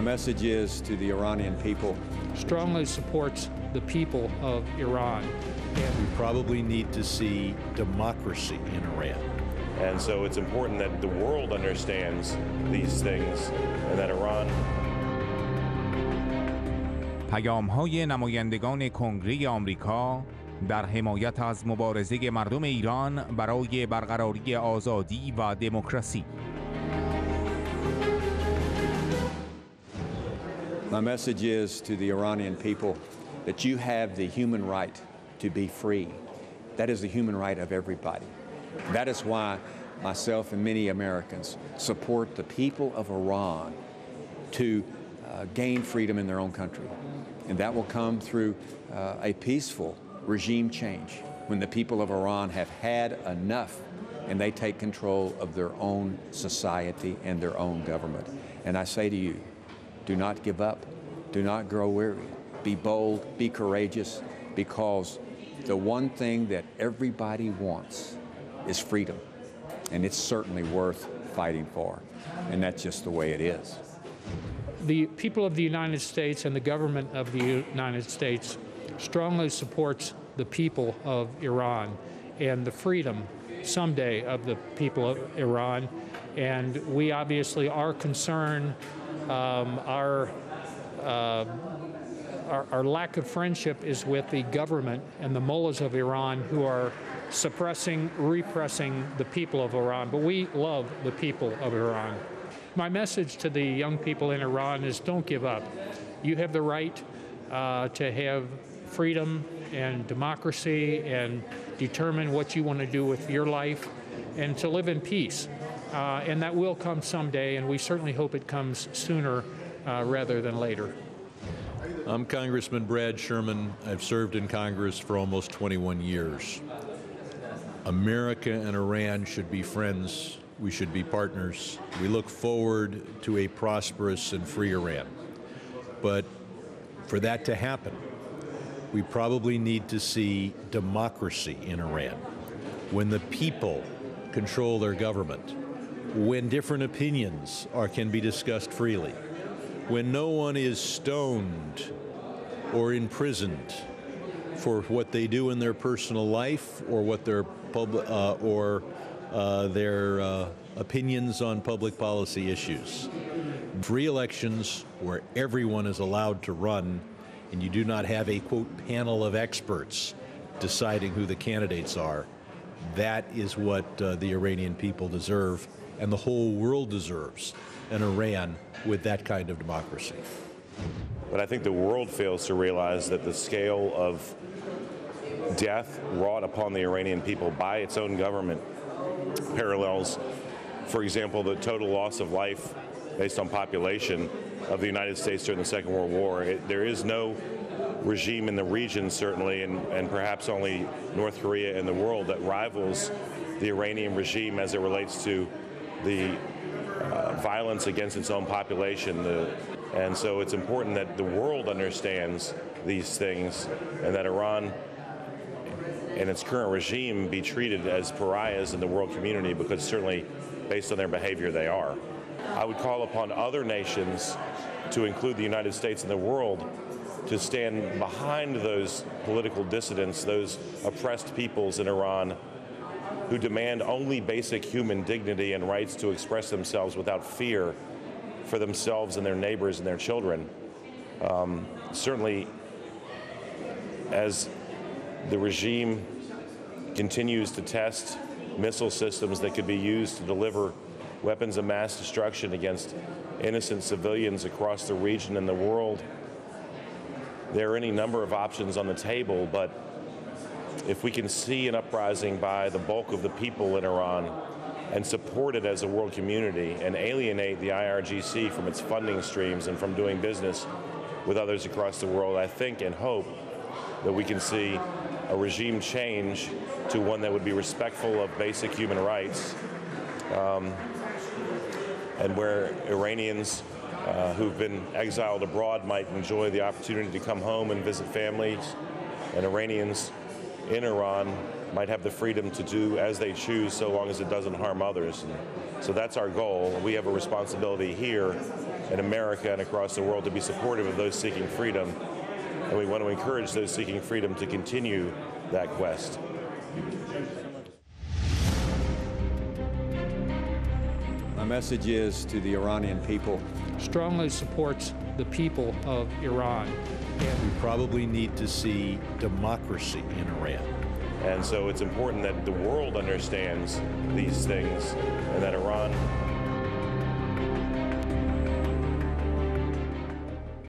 My message is to the Iranian people. Strongly supports the people of Iran. We probably need to see democracy in Iran. And so it's important that the world understands these things and that Iran. پیام‌های نمایندگان کنگره آمریکا در حمایت از مبارزه مردم ایران برای برقراری آزادی و دموکراسی. My message is to the Iranian people that you have the human right to be free. That is the human right of everybody. That is why myself and many Americans support the people of Iran to gain freedom in their own country. And that will come through a peaceful regime change when the people of Iran have had enough and they take control of their own society and their own government. And I say to you, do not give up. Do not grow weary. Be bold, be courageous, because the one thing that everybody wants is freedom. And it's certainly worth fighting for. And that's just the way it is. The people of the United States and the government of the United States strongly supports the people of Iran and the freedom someday of the people of Iran. And we obviously are concerned, our lack of friendship is with the government and the mullahs of Iran who are suppressing, repressing the people of Iran. But we love the people of Iran. My message to the young people in Iran is don't give up. You have the right to have freedom and democracy and determine what you want to do with your life and to live in peace. And that will come someday, and we certainly hope it comes sooner rather than later. I'm Congressman Brad Sherman. I've served in Congress for almost 21 years. America and Iran should be friends. We should be partners. We look forward to a prosperous and free Iran. But for that to happen, we probably need to see democracy in Iran. When the people control their government, when different opinions can be discussed freely, when no one is stoned or imprisoned for what they do in their personal life or what their opinions on public policy issues. Free elections where everyone is allowed to run and you do not have a, quote, panel of experts deciding who the candidates are. That is what the Iranian people deserve and the whole world deserves an Iran with that kind of democracy. But I think the world fails to realize that the scale of death wrought upon the Iranian people by its own government parallels, for example, the total loss of life based on population of the United States during the Second World War. There is no regime in the region, certainly, and perhaps only North Korea in the world that rivals the Iranian regime as it relates to the violence against its own population. And so it's important that the world understands these things and that Iran and its current regime be treated as pariahs in the world community, because certainly based on their behavior they are. I would call upon other nations to include the United States and the world to stand behind those political dissidents, those oppressed peoples in Iran who demand only basic human dignity and rights to express themselves without fear for themselves and their neighbors and their children. Certainly, as the regime continues to test missile systems that could be used to deliver weapons of mass destruction against innocent civilians across the region and the world, there are any number of options on the table, but if we can see an uprising by the bulk of the people in Iran and support it as a world community and alienate the IRGC from its funding streams and from doing business with others across the world, I think and hope that we can see a regime change to one that would be respectful of basic human rights, and where Iranians who've been exiled abroad might enjoy the opportunity to come home and visit families, and Iranians in Iran might have the freedom to do as they choose so long as it doesn't harm others. And so that's our goal. We have a responsibility here in America and across the world to be supportive of those seeking freedom, and we want to encourage those seeking freedom to continue that quest. My message is to the Iranian people. Strongly supports the people of Iran. We probably need to see democracy in Iran. And so it's important that the world understands these things and that Iran